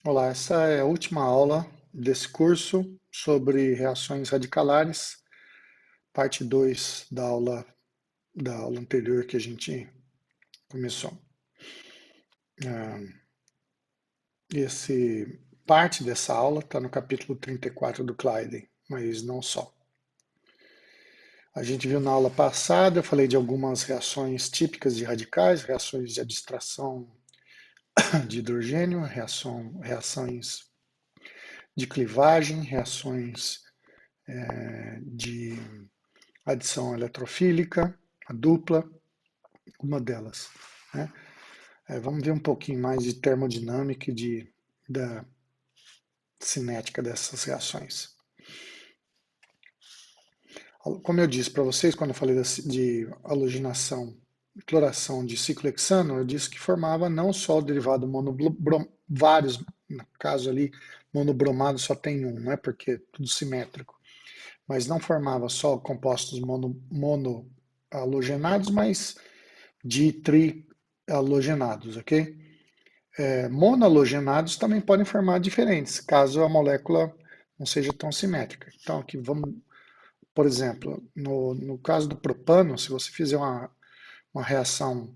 Olá, essa é a última aula desse curso sobre reações radicalares, parte 2 da aula anterior que a gente começou. Parte dessa aula está no capítulo 34 do Kleiden, mas não só. A gente viu na aula passada, eu falei de algumas reações típicas de radicais, reações de abstração de hidrogênio, reações de clivagem, reações de adição eletrofílica, a dupla, uma delas. Né? Vamos ver um pouquinho mais de termodinâmica e da cinética dessas reações. Como eu disse para vocês, quando eu falei de halogenação, cloração de ciclo hexano, eu disse que formava não só o derivado vários, no caso ali, monobromado só tem um, né, porque é tudo simétrico, mas não formava só compostos monohalogenados, mas de trihalogenados, ok? Monohalogenados também podem formar diferentes, caso a molécula não seja tão simétrica. Então, aqui vamos, por exemplo, no caso do propano, se você fizer uma reação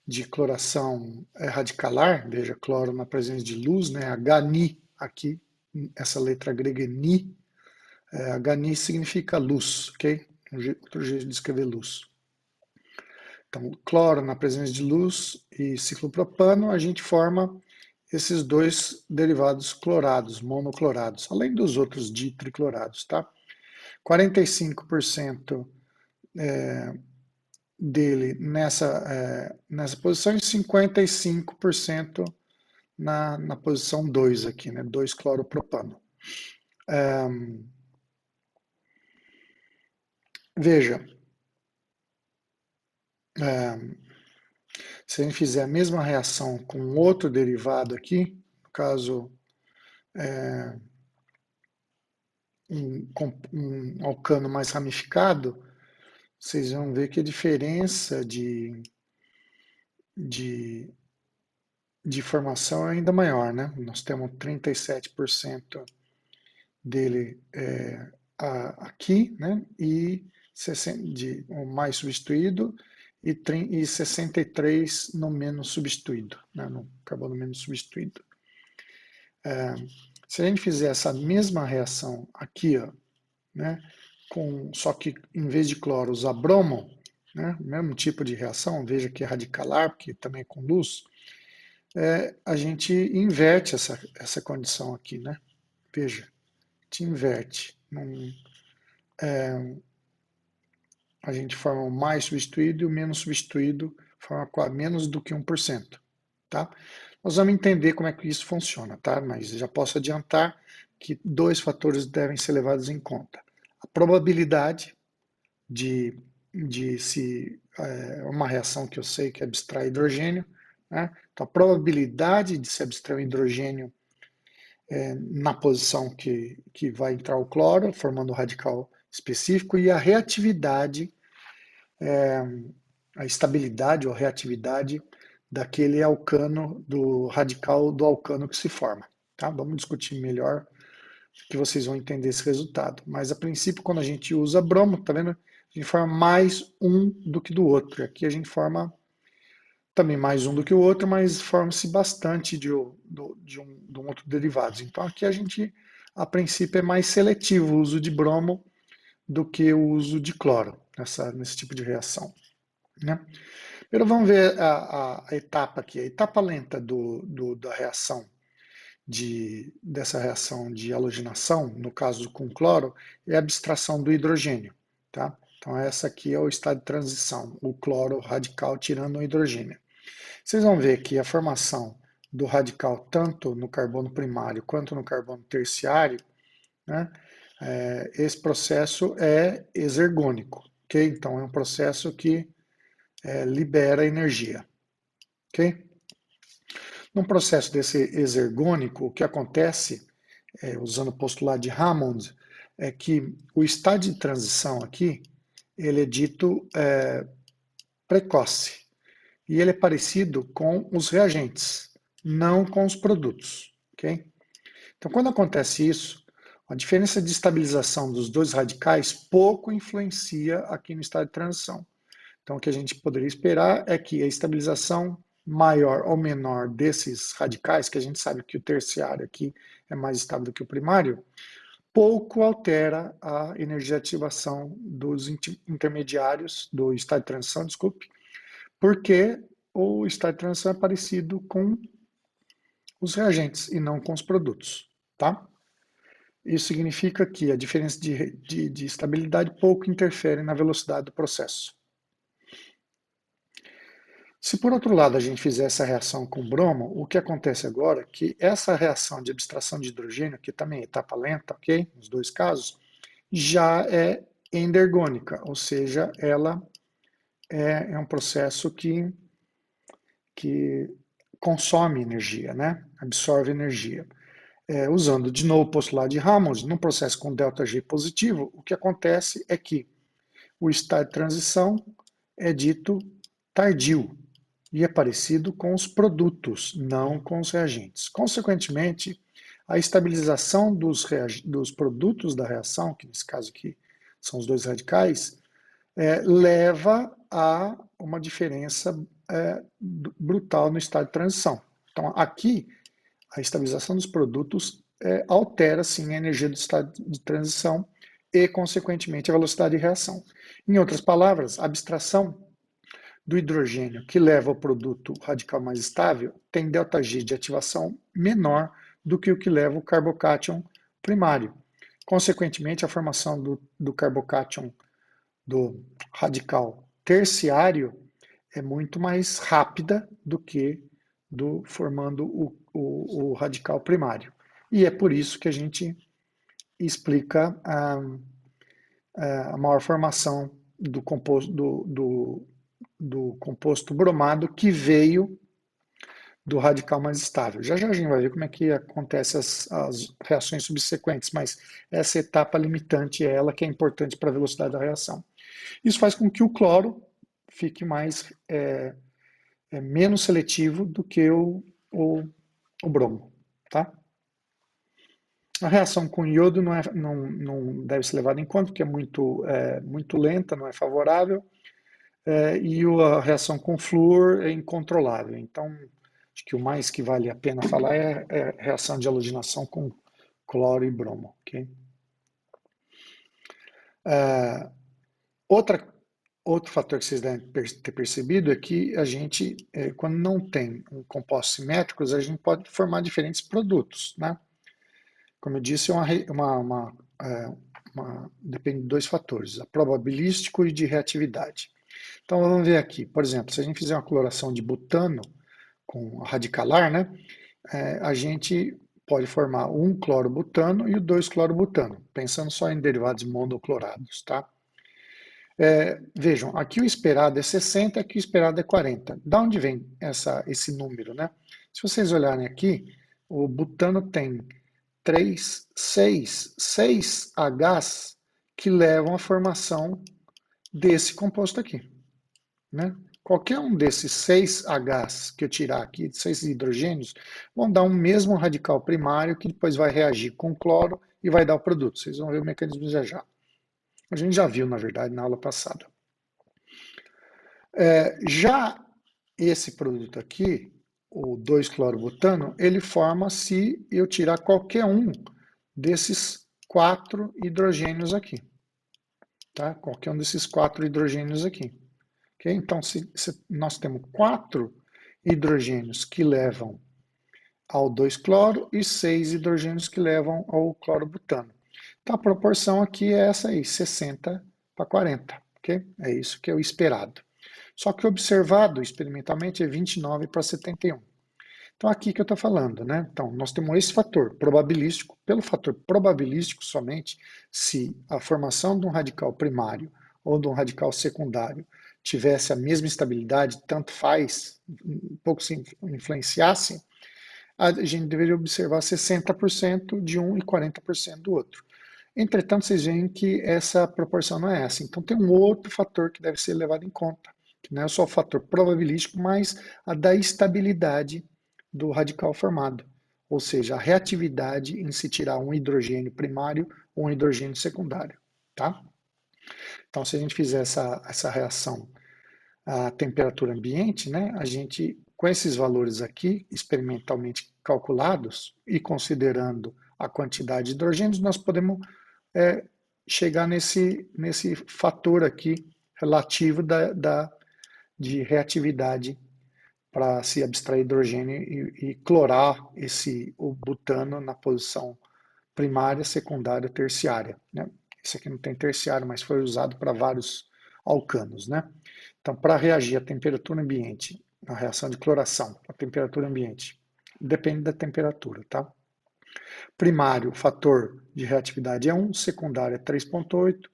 de cloração radicalar, veja, cloro na presença de luz, né, Hni aqui, essa letra grega é Ni, Hni significa luz, ok? Outro jeito de escrever luz. Então, cloro na presença de luz e ciclopropano, a gente forma esses dois derivados clorados, monoclorados, além dos outros ditriclorados, tá? 45% dele nessa posição e 55% na posição 2 aqui, né? 2-cloropropano. Veja, se a gente fizer a mesma reação com outro derivado aqui, no caso, um alcano mais ramificado, vocês vão ver que a diferença de, de formação é ainda maior, né? Nós temos 37% dele aqui, né? E 60, o mais substituído e 63 no menos substituído, né? No carbono menos substituído. Se a gente fizer essa mesma reação aqui, ó, né? Só que em vez de cloro usar bromo, né? Mesmo tipo de reação, veja que é radicalar, porque também é com luz, a gente inverte essa condição aqui, né? Veja, a gente inverte. A gente forma o mais substituído e o menos substituído forma menos do que 1%. Tá? Nós vamos entender como é que isso funciona, tá? Mas já posso adiantar que dois fatores devem ser levados em conta. A probabilidade de se uma reação que eu sei que abstrai hidrogênio, né? Então a probabilidade de se abstrair um hidrogênio na posição que vai entrar o cloro, formando o radical específico, e a reatividade, a estabilidade ou reatividade daquele alcano, do radical do alcano que se forma. Tá? Vamos discutir melhor, que vocês vão entender esse resultado. Mas a princípio, quando a gente usa bromo, tá vendo? A gente forma mais um do que do outro. Aqui a gente forma também mais um do que o outro, mas forma-se bastante de um outro derivado. Então aqui a gente, a princípio, é mais seletivo o uso de bromo do que o uso de cloro nesse tipo de reação. Né? Primeiro vamos ver a etapa aqui, a etapa lenta da reação, dessa reação de halogenação, no caso com cloro, é a abstração do hidrogênio. Tá? Então essa aqui é o estado de transição, o cloro radical tirando o hidrogênio. Vocês vão ver que a formação do radical, tanto no carbono primário quanto no carbono terciário, né, esse processo é exergônico, ok? Então é um processo que libera energia, ok? Num processo desse exergônico, o que acontece, usando o postulado de Hammond, é que o estado de transição aqui, ele é dito precoce, e ele é parecido com os reagentes, não com os produtos. ok? Então, quando acontece isso, a diferença de estabilização dos dois radicais pouco influencia aqui no estado de transição. Então, o que a gente poderia esperar é que a estabilização maior ou menor desses radicais, que a gente sabe que o terciário aqui é mais estável do que o primário, pouco altera a energia de ativação dos intermediários do estado de transição, desculpe, porque o estado de transição é parecido com os reagentes e não com os produtos, tá? Isso significa que a diferença de estabilidade pouco interfere na velocidade do processo. Se por outro lado a gente fizer essa reação com bromo, o que acontece agora é que essa reação de abstração de hidrogênio, que também é etapa lenta, ok? Nos dois casos, já é endergônica, ou seja, ela é um processo que consome energia, né? Absorve energia. Usando de novo o postulado de Hammond, num processo com ΔG positivo, o que acontece é que o estado de transição é dito tardio e é parecido com os produtos, não com os reagentes. Consequentemente, a estabilização dos produtos da reação, que nesse caso aqui são os dois radicais, leva a uma diferença brutal no estado de transição. Então, aqui, a estabilização dos produtos altera, sim, a energia do estado de transição e, consequentemente, a velocidade de reação. Em outras palavras, a abstração do hidrogênio que leva ao produto radical mais estável tem ΔG de ativação menor do que o que leva o carbocátion primário. Consequentemente, a formação do carbocátion do radical terciário é muito mais rápida do que formando o radical primário. E é por isso que a gente explica a maior formação do composto bromado que veio do radical mais estável. Já já a gente vai ver como é que acontecem as reações subsequentes, mas essa etapa limitante é ela que é importante para a velocidade da reação. Isso faz com que o cloro fique menos seletivo do que o bromo, tá? A reação com iodo não deve ser levada em conta, porque é muito lenta, não é favorável, e a reação com flúor é incontrolável. Então, acho que o mais que vale a pena falar é a reação de halogenação com cloro e bromo. Okay? Outro fator que vocês devem ter percebido é que a gente, quando não tem compostos simétricos, a gente pode formar diferentes produtos, né? Como eu disse, depende de dois fatores, a probabilístico e de reatividade. Então, vamos ver aqui, por exemplo, se a gente fizer uma cloração de butano com radicalar, né, a gente pode formar um clorobutano e o 2-clorobutano, pensando só em derivados monoclorados, tá? Vejam, aqui o esperado é 60, aqui o esperado é 40. Da onde vem esse número, né? Se vocês olharem aqui, o butano tem 6 Hs que levam à formação desse composto aqui, né? Qualquer um desses 6 Hs que eu tirar aqui, 6 hidrogênios, vão dar um mesmo radical primário que depois vai reagir com cloro e vai dar o produto. Vocês vão ver o mecanismo já já. A gente já viu, na verdade, na aula passada. Já esse produto aqui, o 2-clorobutano, ele forma se eu tirar qualquer um desses 4 hidrogênios aqui. Tá? Qualquer um desses 4 hidrogênios aqui. Okay? Então, se nós temos 4 hidrogênios que levam ao 2-cloro e 6 hidrogênios que levam ao clorobutano. Então, a proporção aqui é essa aí, 60 para 40. Okay? É isso que é o esperado. Só que o observado experimentalmente é 29 para 71. Então, aqui que eu estou falando, né? Então, nós temos esse fator probabilístico. Pelo fator probabilístico somente, se a formação de um radical primário ou de um radical secundário tivesse a mesma estabilidade, tanto faz, um pouco se influenciasse, a gente deveria observar 60% de um e 40% do outro. Entretanto, vocês veem que essa proporção não é essa. Então, tem um outro fator que deve ser levado em conta, que não é só o fator probabilístico, mas a da estabilidade do radical formado. ou seja, a reatividade em se tirar um hidrogênio primário ou um hidrogênio secundário, tá? Então, se a gente fizer essa reação à temperatura ambiente, né, a gente, com esses valores aqui, experimentalmente calculados e considerando a quantidade de hidrogênios, nós podemos chegar nesse fator aqui relativo de reatividade para se abstrair hidrogênio e clorar o butano na posição primária, secundária, terciária, né? Esse aqui não tem terciário, mas foi usado para vários alcanos, né? Então, para reagir à temperatura ambiente, na reação de cloração, a temperatura ambiente, depende da temperatura, tá? Primário, o fator de reatividade é 1, secundário é 3,8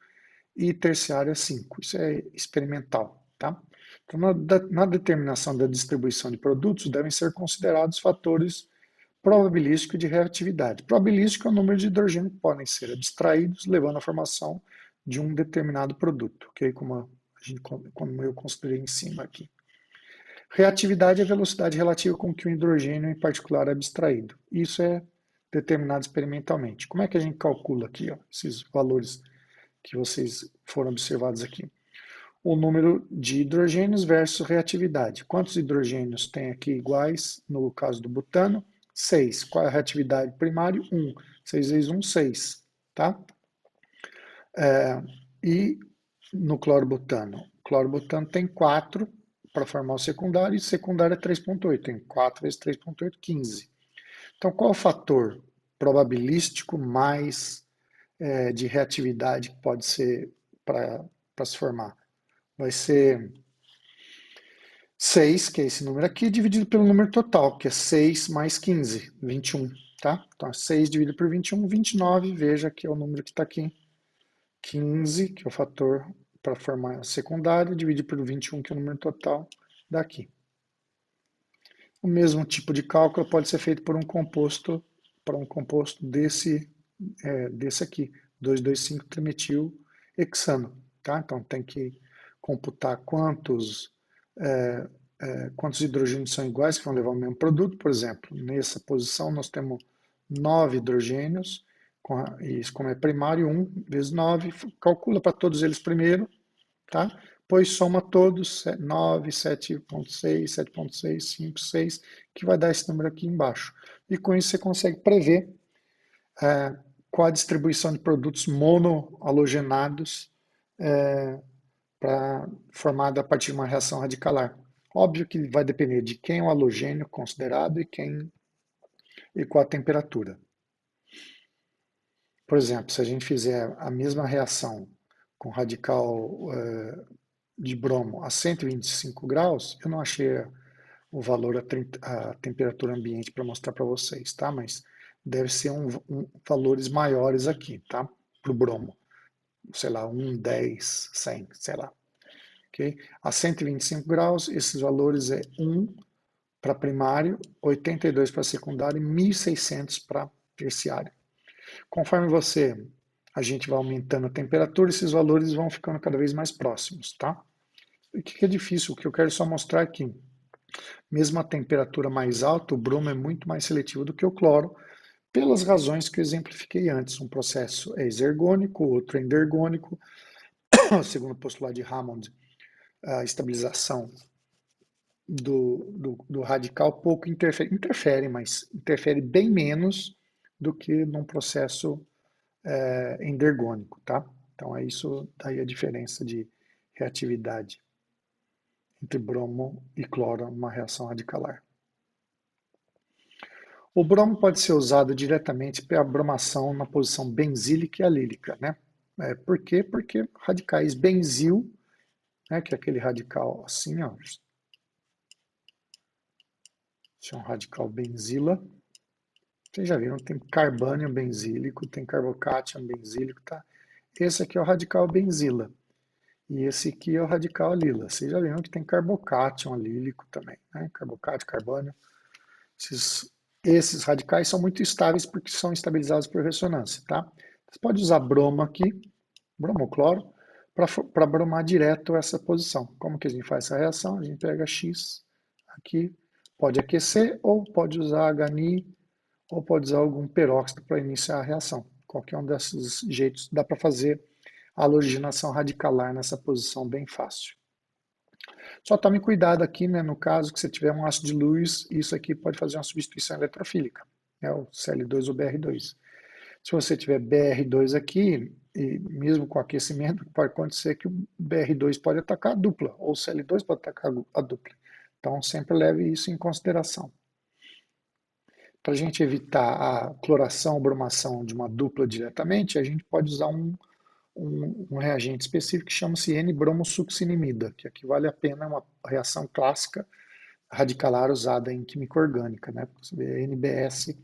e terciário é 5. Isso é experimental, tá? Então, na determinação da distribuição de produtos, devem ser considerados fatores probabilístico de reatividade. Probabilístico é o número de hidrogênio que podem ser abstraídos, levando à formação de um determinado produto, ok? Como eu considerei em cima aqui. Reatividade é a velocidade relativa com que o hidrogênio, em particular, é abstraído. Isso é determinado experimentalmente. Como é que a gente calcula aqui, ó, esses valores que vocês foram observados aqui? O número de hidrogênios versus reatividade. Quantos hidrogênios tem aqui iguais, no caso do butano? 6. Qual é a reatividade primária? 1. 6 vezes 1, 6. Tá? E no clorobutano? O clorobutano tem 4 para formar o secundário, e o secundário é 3,8. Tem 4 vezes 3,8, 15. Então, qual é o fator probabilístico mais de reatividade que pode ser para se formar? Vai ser 6, que é esse número aqui, dividido pelo número total, que é 6 mais 15, 21, tá? Então, 6 dividido por 21, 29, veja que é o número que está aqui. 15, que é o fator para formar a secundária, dividido por 21, que é o número total daqui. O mesmo tipo de cálculo pode ser feito por para um composto desse aqui, 2,2,5-trimetil hexano, tá? Então tem que computar quantos hidrogênios são iguais que vão levar o mesmo produto. Por exemplo, nessa posição nós temos 9 hidrogênios, isso como é primário, 1 vezes 9, calcula para todos eles primeiro, tá? Depois soma todos, 9, 7,6, 7,6, 5, 6, que vai dar esse número aqui embaixo. E com isso você consegue prever qual a distribuição de produtos monohalogenados formada a partir de uma reação radicalar. Óbvio que vai depender de quem é o halogênio considerado e qual a temperatura. Por exemplo, se a gente fizer a mesma reação com radical de bromo a 125 graus, eu não achei o valor a temperatura ambiente para mostrar para vocês, tá? Mas deve ser valores maiores aqui, tá? Para o bromo. Sei lá, 1, 10, 100, sei lá. Okay? A 125 graus, esses valores é 1 para primário, 82 para secundário e 1.600 para terciário. Conforme a gente vai aumentando a temperatura, esses valores vão ficando cada vez mais próximos, tá? O que é difícil, o que eu quero só mostrar aqui. Mesmo a temperatura mais alta, o bromo é muito mais seletivo do que o cloro, pelas razões que eu exemplifiquei antes. Um processo é exergônico, o outro é endergônico. Segundo o postulado de Hammond, a estabilização do radical pouco interfere, mas interfere bem menos do que num processo endergônico, tá? Então é isso daí a diferença de reatividade entre bromo e cloro numa reação radicalar. O bromo pode ser usado diretamente para a bromação na posição benzílica e alílica, né? Por quê? Porque radicais benzil, né, que é aquele radical assim, ó. Esse é um radical benzila. Vocês já viram, tem carbânium benzílico, tem carbocátion benzílico, tá? Esse aqui é o radical benzila. E esse aqui é o radical alila. Vocês já viram que tem carbocátion alílico também, né? Carbocátion, carbônio. Esses radicais são muito estáveis porque são estabilizados por ressonância, tá? Você pode usar bromo aqui, bromocloro, para bromar direto essa posição. Como que a gente faz essa reação? A gente pega X aqui, pode aquecer ou pode usar HNI ou pode usar algum peróxido para iniciar a reação. Qualquer um desses jeitos dá para fazer a halogenação radicalar nessa posição bem fácil. Só tome cuidado aqui, né, no caso que você tiver um ácido de Lewis, isso aqui pode fazer uma substituição eletrofílica, né, o Cl2 ou Br2. Se você tiver Br2 aqui, e mesmo com aquecimento, pode acontecer que o Br2 pode atacar a dupla, ou o Cl2 pode atacar a dupla. Então, sempre leve isso em consideração. Para a gente evitar a cloração ou bromação de uma dupla diretamente, a gente pode usar um reagente específico que chama-se N-bromosuccinimida, que aqui vale a pena, uma reação clássica radicalar usada em química orgânica, né? Você vê NBS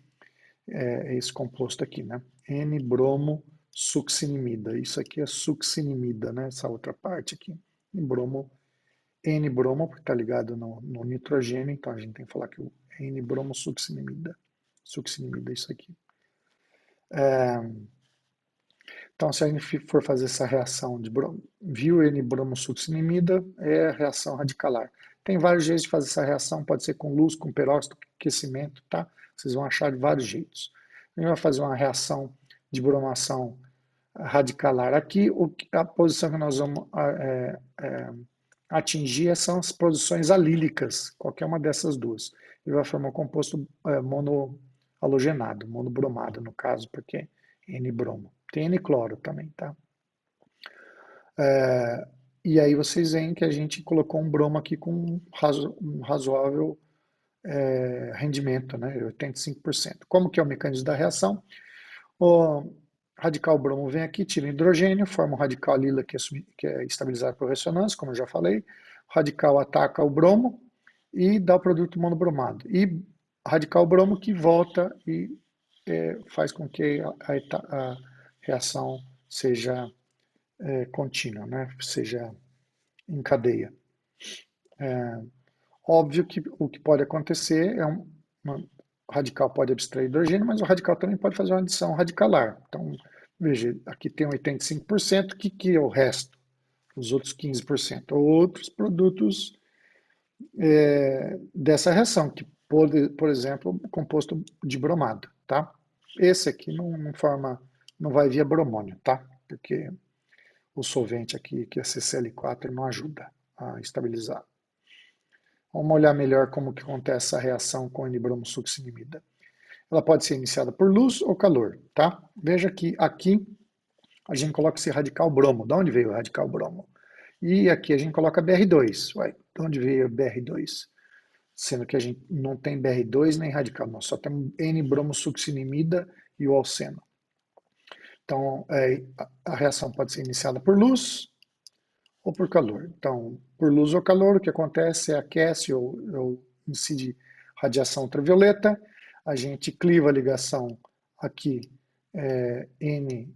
é esse composto aqui, né? N-bromosuccinimida. Isso aqui é succinimida, né? Essa outra parte aqui. N-bromo, porque está ligado no nitrogênio, então a gente tem que falar que o N-bromosuccinimida. Succinimida, isso aqui. Então, se a gente for fazer essa reação de viu N-bromosuccinimida, é a reação radicalar. Tem vários jeitos de fazer essa reação, pode ser com luz, com peróxido, com aquecimento, tá? Vocês vão achar de vários jeitos. A gente vai fazer uma reação de bromação radicalar aqui. A posição que nós vamos atingir são as posições alílicas, qualquer uma dessas duas. Ele vai formar um composto monohalogenado, monobromado no caso, porque N-bromo. Tem N-cloro também, tá? E aí vocês veem que a gente colocou um bromo aqui com um razoável rendimento, né? 85%. Como que é o mecanismo da reação? O radical bromo vem aqui, tira o hidrogênio, forma um radical lila que é estabilizado por ressonância, como eu já falei. O radical ataca o bromo e dá o produto monobromado. E radical bromo que volta e faz com que a reação seja contínua, né? Seja em cadeia. Óbvio que o que pode acontecer é o radical pode abstrair hidrogênio, mas o radical também pode fazer uma adição radicalar. Então, veja, aqui tem 85%, que é o resto? Os outros 15%. Outros produtos dessa reação, que pode, por exemplo, composto de bromado, tá? Esse aqui não vai via bromônio, tá? Porque o solvente aqui, que é CCl4, não ajuda a estabilizar. Vamos olhar melhor como que acontece essa reação com N-bromosuccinimida. Ela pode ser iniciada por luz ou calor, tá? Veja que aqui a gente coloca esse radical bromo. De onde veio o radical bromo? E aqui a gente coloca BR2. Ué, de onde veio o BR2? Sendo que a gente não tem BR2 nem radical, nós só temos N-bromosuccinimida e o alceno. Então, a reação pode ser iniciada por luz ou por calor. Então, por luz ou calor, o que acontece é aquece ou incide radiação ultravioleta, a gente cliva a ligação aqui, N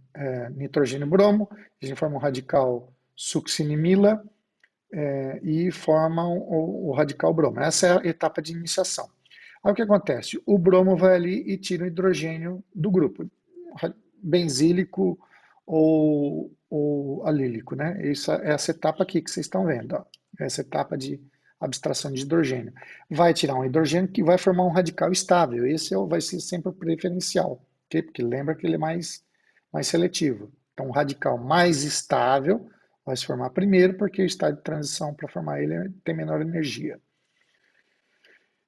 nitrogênio bromo, a gente forma um radical succinimila e forma o radical bromo. Essa é a etapa de iniciação. Aí o que acontece? O bromo vai ali e tira o hidrogênio do grupo, benzílico ou alílico, né? Essa etapa aqui que vocês estão vendo, ó, essa etapa de abstração de hidrogênio. Vai tirar um hidrogênio que vai formar um radical estável. Esse vai ser sempre o preferencial, okay? Porque lembra que ele é mais seletivo. Então, o radical mais estável vai se formar primeiro, porque o estado de transição para formar ele tem menor energia.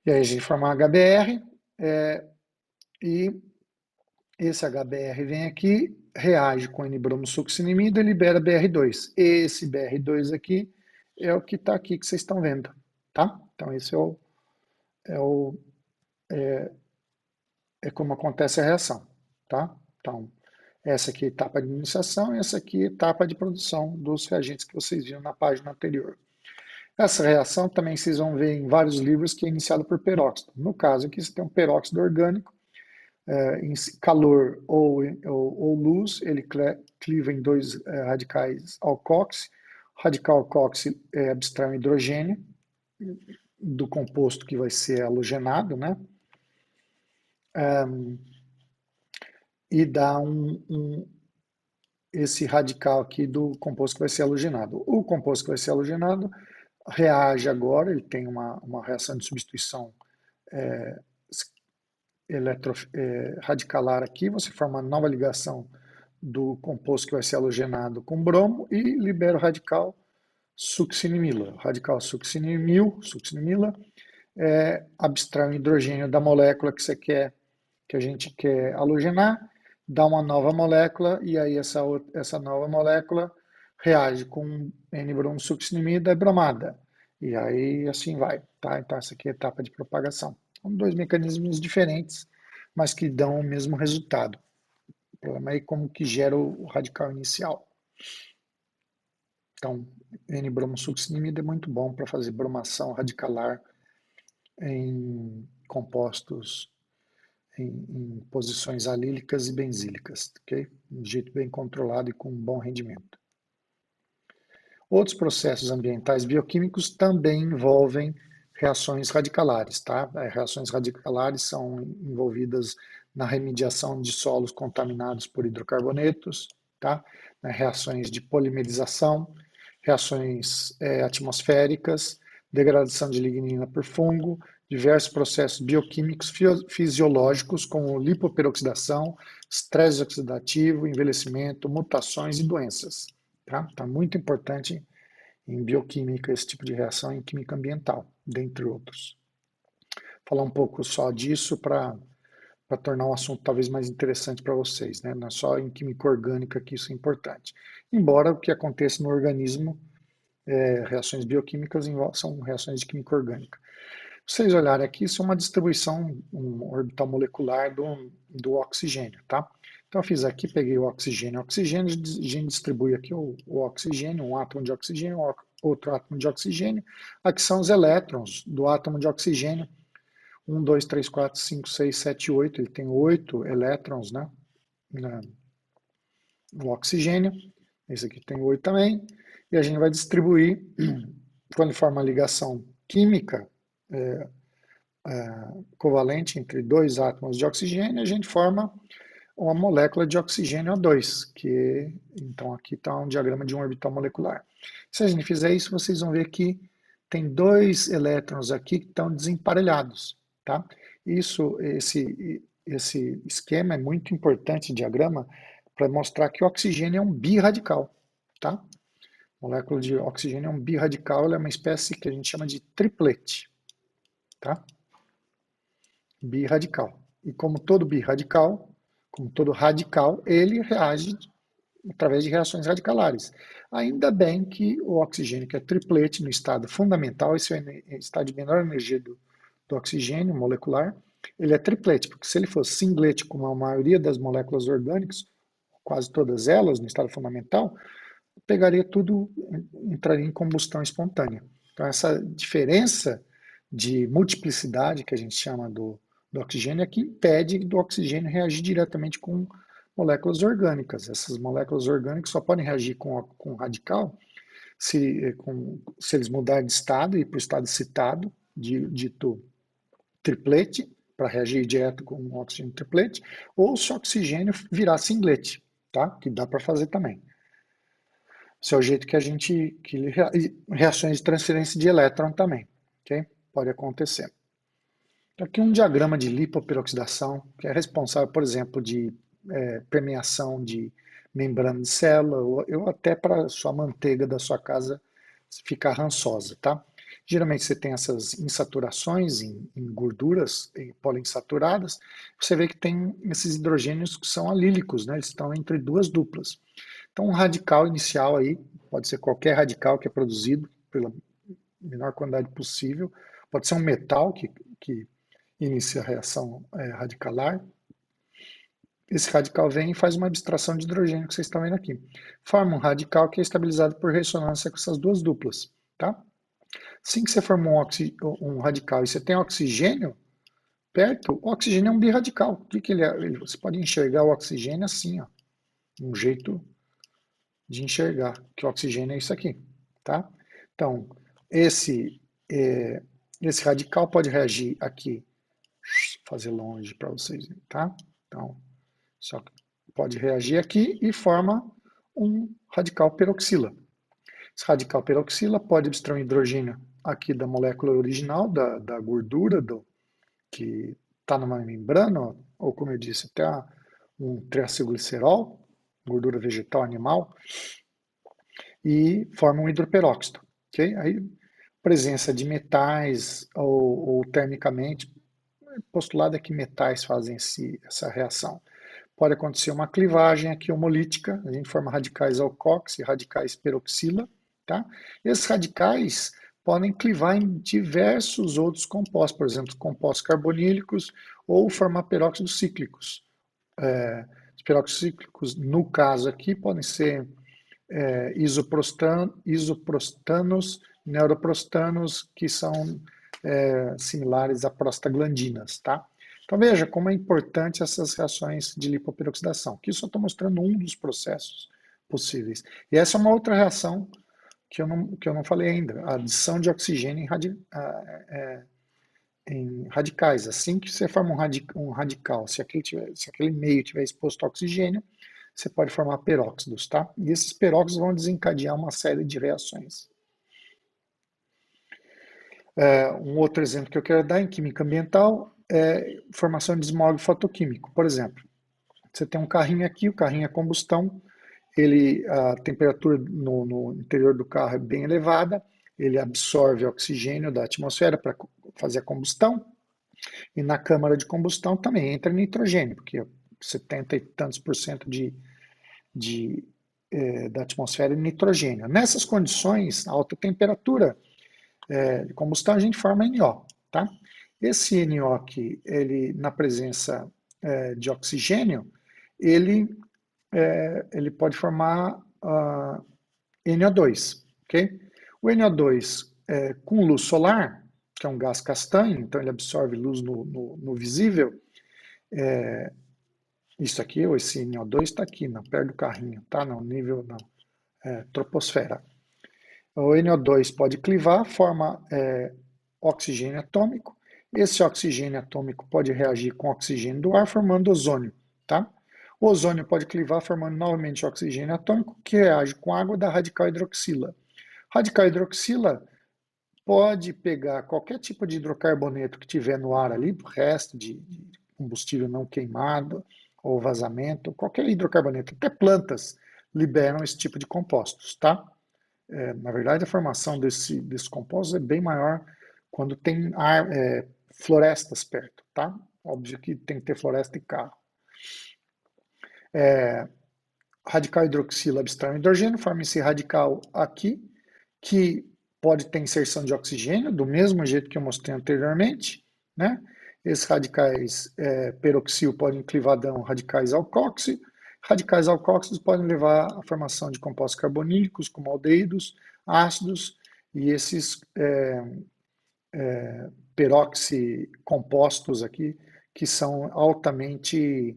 E aí a gente forma um HBr, e esse HBr vem aqui, reage com N-bromosuccinimida e libera BR2. Esse BR2 aqui é o que está aqui que vocês estão vendo, tá? Então esse é como acontece a reação, tá? Então essa aqui é a etapa de iniciação e essa aqui é a etapa de produção dos reagentes que vocês viram na página anterior. Essa reação também vocês vão ver em vários livros que é iniciada por peróxido. No caso aqui você tem um peróxido orgânico, em calor ou luz, ele cliva em dois radicais alcoxy. O radical alcoxy abstrai um hidrogênio do composto que vai ser halogenado, né? E dá esse radical aqui do composto que vai ser halogenado. O composto que vai ser halogenado reage agora, ele tem uma reação de substituição radicalar aqui, você forma uma nova ligação do composto que vai ser halogenado com bromo e libera o radical succinimila. O radical succinimila, abstrai o hidrogênio da molécula que a gente quer halogenar, dá uma nova molécula e aí essa nova molécula reage com N-bromo-succinimida, é bromada. E aí assim vai, tá? Então essa aqui é a etapa de propagação. São dois mecanismos diferentes, mas que dão o mesmo resultado. O problema é como que gera o radical inicial. Então, N-bromo-succinimida é muito bom para fazer bromação radicalar em compostos em posições alílicas e benzílicas, ok? De um jeito bem controlado e com bom rendimento. Outros processos ambientais bioquímicos também envolvem reações radicalares, tá? Reações radicalares são envolvidas na remediação de solos contaminados por hidrocarbonetos, tá? Reações de polimerização, reações atmosféricas, degradação de lignina por fungo, diversos processos bioquímicos fisiológicos, como lipoperoxidação, estresse oxidativo, envelhecimento, mutações e doenças. Tá? Tá muito importante em bioquímica esse tipo de reação, em química ambiental, dentre outros. Falar um pouco só disso para tornar o assunto talvez mais interessante para vocês, né? Não é só em química orgânica que isso é importante. Embora o que aconteça no organismo, reações bioquímicas são reações de química orgânica. Se vocês olharem aqui, isso é uma distribuição, um orbital molecular do oxigênio, tá? Então eu fiz aqui, peguei o oxigênio, a gente distribui aqui o oxigênio, um átomo de oxigênio, outro átomo de oxigênio. Aqui são os elétrons do átomo de oxigênio. 1, 2, 3, 4, 5, 6, 7, 8. Ele tem 8 elétrons, né? No oxigênio. Esse aqui tem 8 também. E a gente vai distribuir, quando forma a ligação química, covalente entre dois átomos de oxigênio, a gente forma uma molécula de oxigênio O2, que então aqui está um diagrama de um orbital molecular. Se a gente fizer isso, vocês vão ver que tem dois elétrons aqui que estão desemparelhados, tá? Esse esquema é muito importante, diagrama, para mostrar que o oxigênio é um birradical, tá? A molécula de oxigênio é um birradical, ela é uma espécie que a gente chama de triplete, tá? Birradical. E como todo birradical, como todo radical, ele reage através de reações radicalares. Ainda bem que o oxigênio, que é triplete no estado fundamental, esse é o estado de menor energia do oxigênio molecular, ele é triplete, porque se ele fosse singlete, como a maioria das moléculas orgânicas, quase todas elas no estado fundamental, pegaria tudo, entraria em combustão espontânea. Então essa diferença de multiplicidade que a gente chama do oxigênio é que impede do oxigênio reagir diretamente com moléculas orgânicas. Essas moléculas orgânicas só podem reagir com radical se eles mudarem de estado e ir para o estado citado, dito triplete, para reagir direto com o oxigênio triplete, ou se o oxigênio virar singlete, tá? Que dá para fazer também. Esse é o jeito que a gente. Reações de transferência de elétron também, ok? Pode acontecer. Aqui um diagrama de lipoperoxidação, que é responsável, por exemplo, de permeação de membrana de célula, ou até para sua manteiga da sua casa ficar rançosa, tá? Geralmente você tem essas insaturações em gorduras poliinsaturadas, você vê que tem esses hidrogênios que são alílicos, né? Eles estão entre duas duplas. Então, um radical inicial aí, pode ser qualquer radical que é produzido pela menor quantidade possível, pode ser um metal que inicia a reação radicalar. Esse radical vem e faz uma abstração de hidrogênio que vocês estão vendo aqui. Forma um radical que é estabilizado por ressonância com essas duas duplas, tá? Assim que você formou um radical e você tem oxigênio perto, o oxigênio é um birradical. O que ele é? Você pode enxergar o oxigênio assim, ó, um jeito de enxergar que o oxigênio é isso aqui, tá? Então, esse radical pode reagir aqui, fazer longe para vocês, tá? Então, só pode reagir aqui e forma um radical peroxila. Esse radical peroxila pode abstrair um hidrogênio aqui da molécula original, da gordura que está numa membrana, ou como eu disse, até um triacilglicerol, gordura vegetal animal, e forma um hidroperóxido, ok? Aí, presença de metais, ou termicamente, postulado é que metais fazem essa reação. Pode acontecer uma clivagem aqui homolítica, a gente forma radicais alcox e radicais peroxila, tá? Esses radicais podem clivar em diversos outros compostos, por exemplo, compostos carbonílicos ou formar peróxidos cíclicos. Os peróxidos cíclicos, no caso aqui, podem ser isoprostanos, neuroprostanos, que são similares a prostaglandinas, tá? Então veja como é importante essas reações de lipoperoxidação. Aqui só estou mostrando um dos processos possíveis. E essa é uma outra reação que eu não falei ainda, a adição de oxigênio em radicais. Assim que você forma um radical, se aquele meio tiver exposto a oxigênio, você pode formar peróxidos, tá? E esses peróxidos vão desencadear uma série de reações. Um outro exemplo que eu quero dar em química ambiental é formação de smog fotoquímico. Por exemplo, você tem um carrinho aqui, o carrinho é combustão, a temperatura no interior do carro é bem elevada, ele absorve oxigênio da atmosfera para fazer a combustão, e na câmara de combustão também entra nitrogênio, porque 70 e tantos por cento da atmosfera é nitrogênio. Nessas condições, alta temperatura de combustão, a gente forma NO, tá? Esse NO aqui, ele, na presença de oxigênio, ele pode formar NO2, ok? O NO2, com luz solar, que é um gás castanho, então ele absorve luz no visível, isso aqui, esse NO2 está aqui, perto do carrinho, tá? No nível, troposfera. O NO2 pode clivar, forma oxigênio atômico. Esse oxigênio atômico pode reagir com oxigênio do ar, formando ozônio, tá? O ozônio pode clivar, formando novamente oxigênio atômico, que reage com água da radical hidroxila. Radical hidroxila pode pegar qualquer tipo de hidrocarboneto que tiver no ar ali, o resto de combustível não queimado, ou vazamento, qualquer hidrocarboneto, até plantas liberam esse tipo de compostos, tá? Na verdade, a formação desses compostos é bem maior quando tem florestas perto, tá? Óbvio que tem que ter floresta e carro. Radical hidroxila abstrai o hidrogênio, forma esse radical aqui, que pode ter inserção de oxigênio, do mesmo jeito que eu mostrei anteriormente, né? Esses radicais peroxil podem clivadão radicais alcoxi. Radicais alcoxes podem levar à formação de compostos carbonílicos, como aldeídos, ácidos, e esses peroxicompostos aqui, que são altamente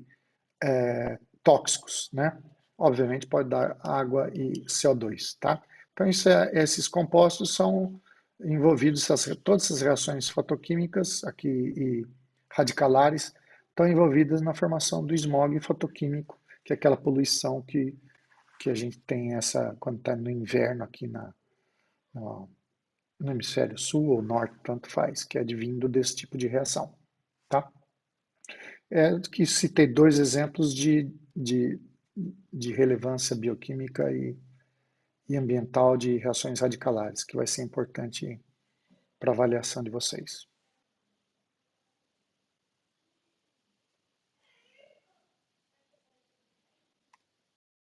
tóxicos, né? Obviamente pode dar água e CO2, tá? Então esses compostos são envolvidos, todas essas reações fotoquímicas aqui e radicalares estão envolvidas na formação do smog fotoquímico, que é aquela poluição que a gente tem quando está no inverno aqui no hemisfério sul ou norte, tanto faz, que é advindo desse tipo de reação, tá? Que citei dois exemplos de relevância bioquímica e ambiental de reações radicalares, que vai ser importante para a avaliação de vocês.